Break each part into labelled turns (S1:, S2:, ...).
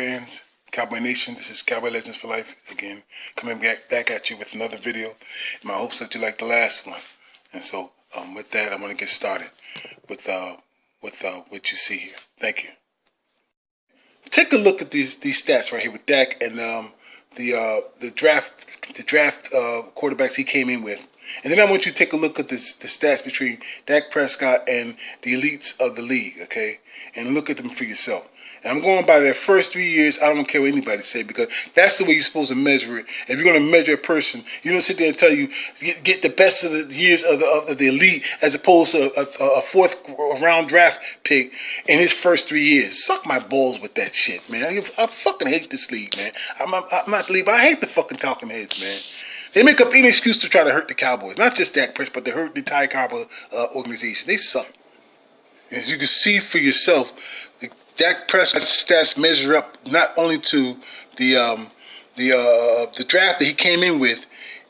S1: fans, Cowboy Nation. This is Cowboy Legends for Life again, coming back at you with another video. In my hopes that you like the last one. And so, with that, I'm going to get started with what you see here. Thank you. Take a look at these stats right here with Dak and the draft quarterbacks he came in with. And then I want you to take a look at the stats between Dak Prescott and the elites of the league, okay? And look at them for yourself. And I'm going by their first 3 years. I don't care what anybody say, because that's the way you're supposed to measure it. If you're going to measure a person, you don't sit there and tell you get the best of the years of the elite as opposed to a fourth round draft pick in his first 3 years. Suck my balls with that shit, man. I fucking hate this league, man. I'm not the league, but I hate the fucking talking heads, man. They make up any excuse to try to hurt the Cowboys. Not just Dak Prescott, but they hurt the entire Cowboy organization. They suck. As you can see for yourself, Dak Prescott's stats measure up not only to the draft that he came in with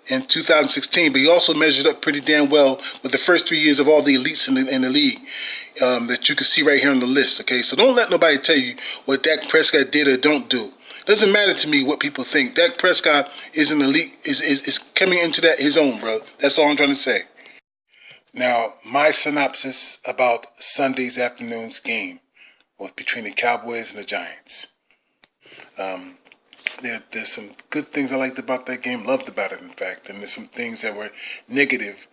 S1: in 2016, but he also measured up pretty damn well with the first 3 years of all the elites in the league that you can see right here on the list. Okay, so don't let nobody tell you what Dak Prescott did or don't do. Doesn't matter to me what people think. Dak Prescott is an elite, is coming into that his own, bro. That's all I'm trying to say. Now, my synopsis about Sunday's afternoon's game was between the Cowboys and the Giants. There's some good things I liked about that game, loved about it, in fact, and there's some things that were negative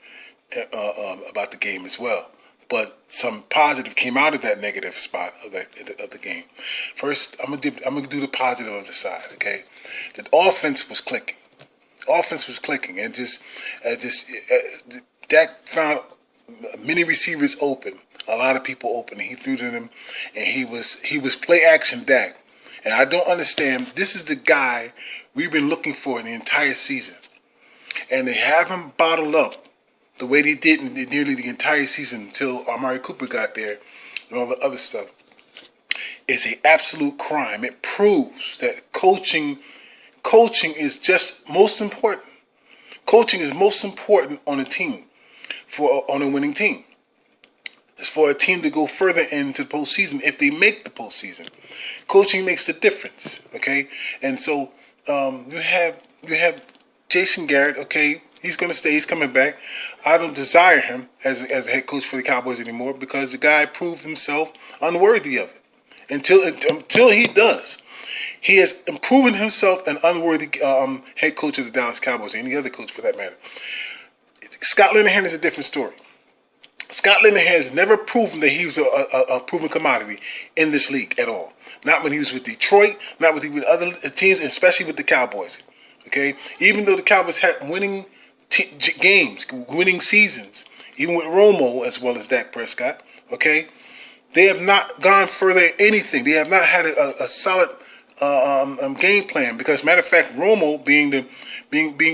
S1: about the game as well. But some positive came out of that negative spot of the game. First, I'm gonna do the positive of the side. Okay, the offense was clicking. And Dak found many receivers open, a lot of people open, and he threw to them, and he was play action Dak. And I don't understand. This is the guy we've been looking for in the entire season, and they have him bottled up the way they did in nearly the entire season until Amari Cooper got there and all the other stuff. It's an absolute crime. It proves that coaching is just most important. Coaching is most important on a team, on a winning team. It's for a team to go further into the postseason if they make the postseason. Coaching makes the difference, okay? And so you have Jason Garrett, okay? He's going to stay. He's coming back. I don't desire him as a head coach for the Cowboys anymore because the guy proved himself unworthy of it. Until he does. He has proven himself an unworthy head coach of the Dallas Cowboys, or any other coach for that matter. Scott Linehan is a different story. Scott Linehan has never proven that he was a proven commodity in this league at all. Not when he was with Detroit, not with other teams, and especially with the Cowboys. Okay? Even though the Cowboys had winning games, winning seasons, even with Romo as well as Dak Prescott, okay, they have not gone further in anything. They have not had a solid game plan. Because, matter of fact, Romo being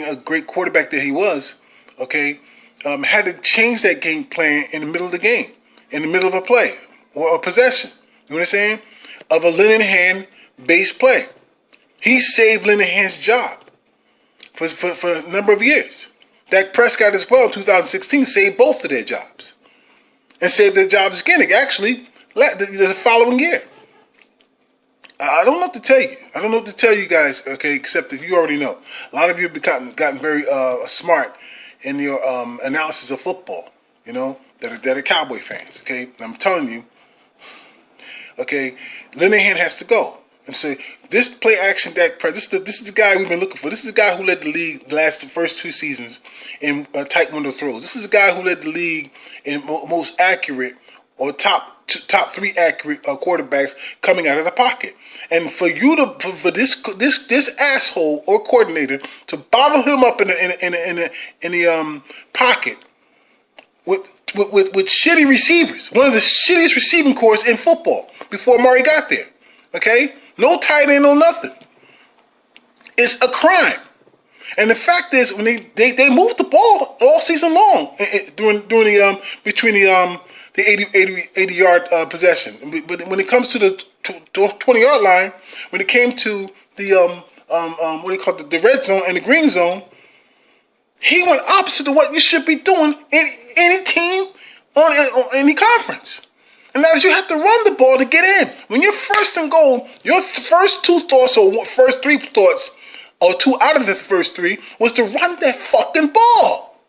S1: a great quarterback that he was, okay, had to change that game plan in the middle of the game, in the middle of a play or a possession. You know what I'm saying? Of a Linehan-based play. He saved Linehan's job for a number of years. Dak Prescott as well in 2016 saved both of their jobs. And saved their jobs again, actually, the following year. I don't know what to tell you. I don't know what to tell you guys, okay, except that you already know. A lot of you have gotten very smart in your analysis of football, you know, that are Cowboy fans, okay? And I'm telling you, okay, Linehan has to go. And so this play action Dak Prescott, this is the guy we've been looking for. This is the guy who led the league the first 2 seasons in tight window throws. This is the guy who led the league in most accurate or top 3 accurate quarterbacks coming out of the pocket. And for you for this asshole or coordinator to bottle him up in the pocket with shitty receivers, one of the shittiest receiving corps in football before Murray got there. Okay? No tight end, no nothing. It's a crime. And the fact is, when they moved the ball all season long between the 80-yard possession. But when it comes to the 20-yard line, when it came to the the red zone and the green zone, he went opposite of what you should be doing in any team on any conference. And that is you have to run the ball to get in. When you're first and goal, your first two thoughts or first three thoughts, or two out of the first three, was to run that fucking ball.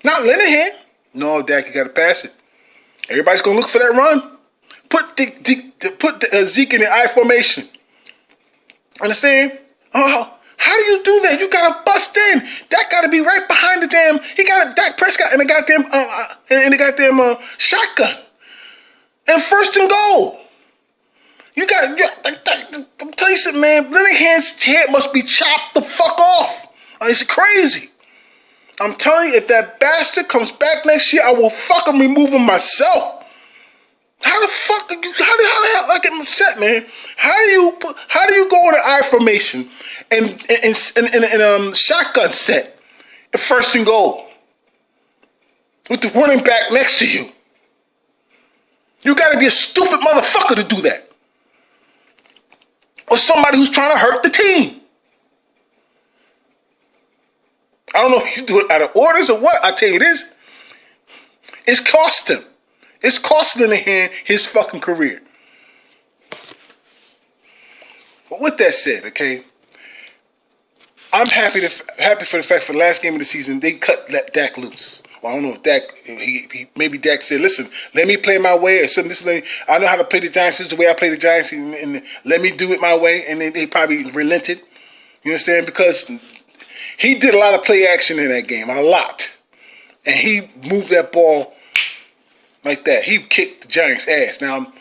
S1: Not Linehan. No, Dak, you got to pass it. Everybody's going to look for that run. Put Zeke in the I formation. Understand? Oh, how do you do that? You got to bust in. Dak got to be right behind the damn. He got a Dak Prescott and the goddamn shotgun. And first and goal. I'm telling you something, man. Linehan's head must be chopped the fuck off. It's crazy. I'm telling you, if that bastard comes back next year, I will fucking remove him myself. How the fuck? How the hell I get upset, man? How do you go in an I formation and shotgun set at first and goal with the running back next to you? You got to be a stupid motherfucker to do that. Or somebody who's trying to hurt the team. I don't know if he's doing it out of orders or what. I tell you this. It's cost him. It's costing Linehan his fucking career. But with that said, okay, I'm happy for the fact for the last game of the season they cut Dak loose. Well, I don't know if Dak, maybe Dak said, listen, let me play my way or something. This way, I know how to play the Giants. This is the way I play the Giants, and let me do it my way. And then they probably relented. You understand? Because he did a lot of play action in that game, a lot. And he moved that ball like that. He kicked the Giants' ass. Now,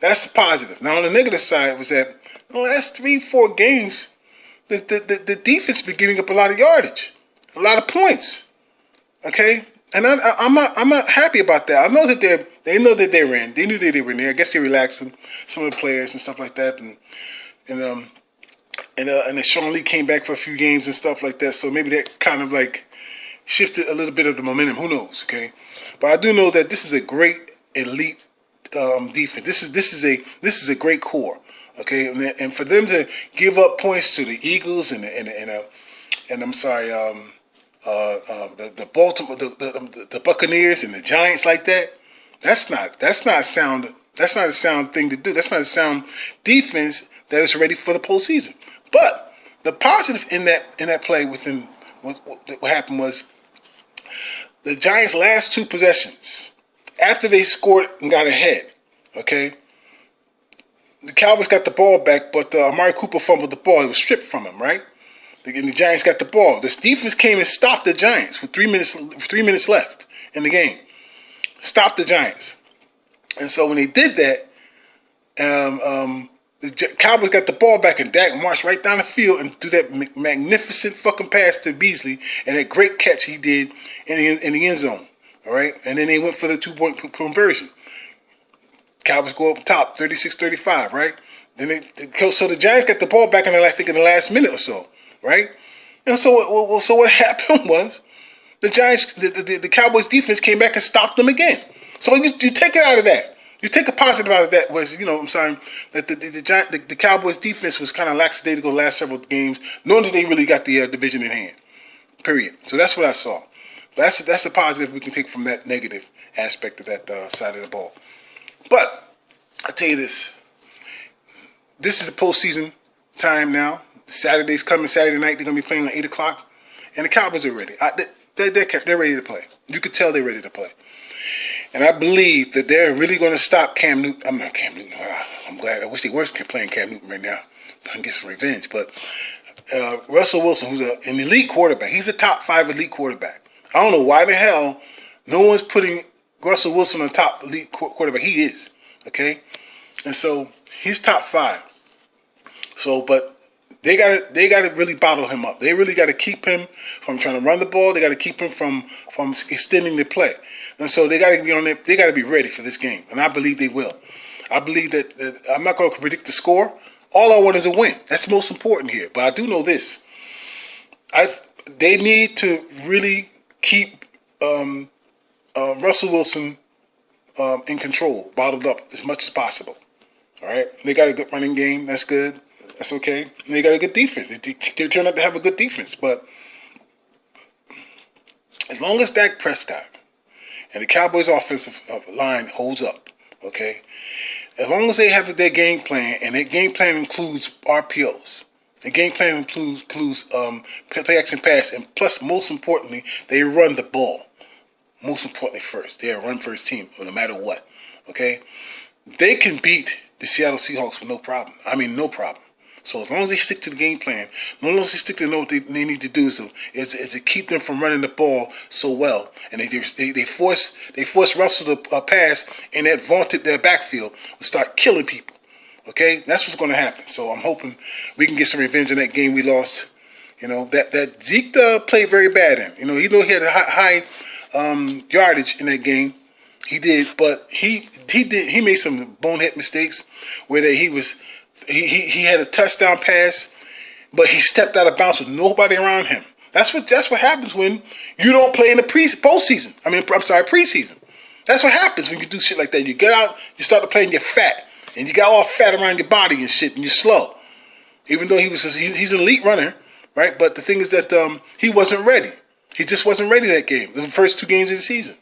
S1: that's positive. Now, on the negative side was that the last 3-4 games, the defense been giving up a lot of yardage, a lot of points. Okay? And I'm not happy about that. I know that they know that they're in. They knew that they were in there. I guess they relaxed some of the players and stuff like that. And then Sean Lee came back for a few games and stuff like that. So maybe that kind of like shifted a little bit of the momentum. Who knows? Okay, but I do know that this is a great elite defense. This is a great core. Okay, and for them to give up points to the Eagles and I'm sorry. The Baltimore, the Buccaneers and the Giants like that. That's not sound. That's not a sound thing to do. That's not a sound defense that is ready for the postseason. But the positive in that play within what happened was the Giants' last two possessions after they scored and got ahead. Okay, the Cowboys got the ball back, but Amari Cooper fumbled the ball. It was stripped from him, right? And the Giants got the ball. This defense came and stopped the Giants with 3 minutes left in the game. Stopped the Giants. And so when they did that, the Cowboys got the ball back and Dak marched right down the field and threw that magnificent fucking pass to Beasley and that great catch he did in the end zone. All right? And then they went for the 2-point conversion. Cowboys go up top, 36-35, right? So the Giants got the ball back in the last minute or so. Right, and so what happened was the Giants, the Cowboys defense came back and stopped them again. So you take it out of that. You take a positive out of that was I'm saying that the Cowboys defense was kind of lackadaisical the last several games, knowing that they really got the division in hand. Period. So that's what I saw. That's a positive we can take from that negative aspect of that side of the ball. But I tell you this is a postseason time now. Saturday's coming. Saturday night they're gonna be playing at 8 o'clock, and the Cowboys are ready. They're ready to play. You could tell they're ready to play, and I believe that they're really going to stop Cam Newton. I'm not Cam Newton. I'm glad. I wish they were playing Cam Newton right now, and get some revenge. But Russell Wilson, who's an elite quarterback, he's a top 5 elite quarterback. I don't know why the hell no one's putting Russell Wilson on top elite quarterback. He is, okay, and so he's top 5. So, but. They got to really bottle him up. They really got to keep him from trying to run the ball. They got to keep him from extending the play. And so they got to be on there. They got to be ready for this game. And I believe they will. I believe that I'm not going to predict the score. All I want is a win. That's most important here. But I do know this. They need to really keep Russell Wilson in control, bottled up as much as possible. All right? They got a good running game. That's good. That's okay. And they got a good defense. They turn out to have a good defense. But as long as Dak Prescott and the Cowboys' offensive line holds up, Okay, as long as they have their game plan, and their game plan includes RPOs. The game plan includes play action pass, and plus, most importantly, they run the ball. Most importantly, first, they're a run first team, no matter what. Okay, they can beat the Seattle Seahawks with no problem. I mean, no problem. So as long as they stick to the game plan, as long as they stick to know what they need to do is to keep them from running the ball so well, and they force Russell to pass in that vaunted their backfield and start killing people. Okay, that's what's going to happen. So I'm hoping we can get some revenge in that game we lost. You know that Zeke played very bad in. He had a high yardage in that game. He did, but he made some bonehead mistakes where he had a touchdown pass, but he stepped out of bounds with nobody around him. That's what happens when you don't play in the preseason. That's what happens when you do shit like that. You get out, you start to play, and you're fat, and you got all fat around your body and shit, and you're slow. Even though he's an elite runner, right? But the thing is that he wasn't ready. He just wasn't ready that game. The first 2 games of the season.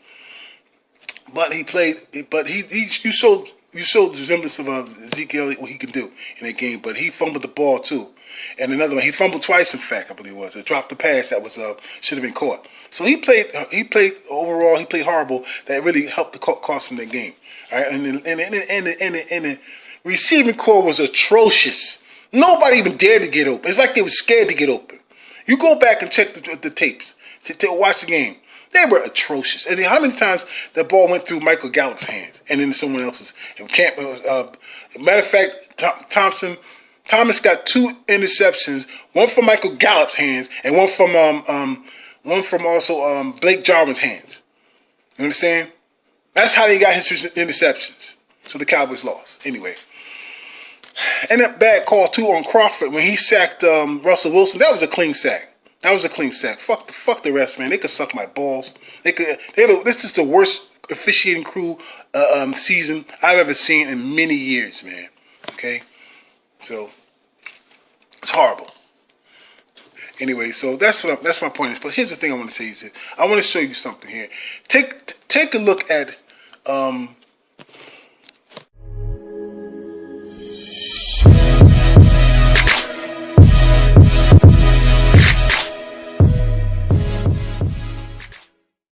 S1: But he played. But you showed the resemblance of Ezekiel, what he can do in that game. But he fumbled the ball too, and another one he fumbled twice. In fact, I believe it was. It dropped the pass that was should have been caught. So he played overall. He played horrible. That really helped to cost him that game. All right, and the receiving core was atrocious. Nobody even dared to get open. It's like they were scared to get open. You go back and check the tapes to watch the game. They were atrocious. And how many times the ball went through Michael Gallup's hands and into someone else's? Matter of fact, Thomas got 2 interceptions, one from Michael Gallup's hands and one from also Blake Jarwin's hands. You understand? That's how he got his interceptions. So the Cowboys lost. Anyway. And that bad call too on Crawford when he sacked Russell Wilson. That was a clean sack. Fuck the rest, man. They could suck my balls. This is the worst officiating crew season I've ever seen in many years, man. Okay, so it's horrible. Anyway, so that's my point. But here's the thing I want to say is that I want to show you something here. Take a look at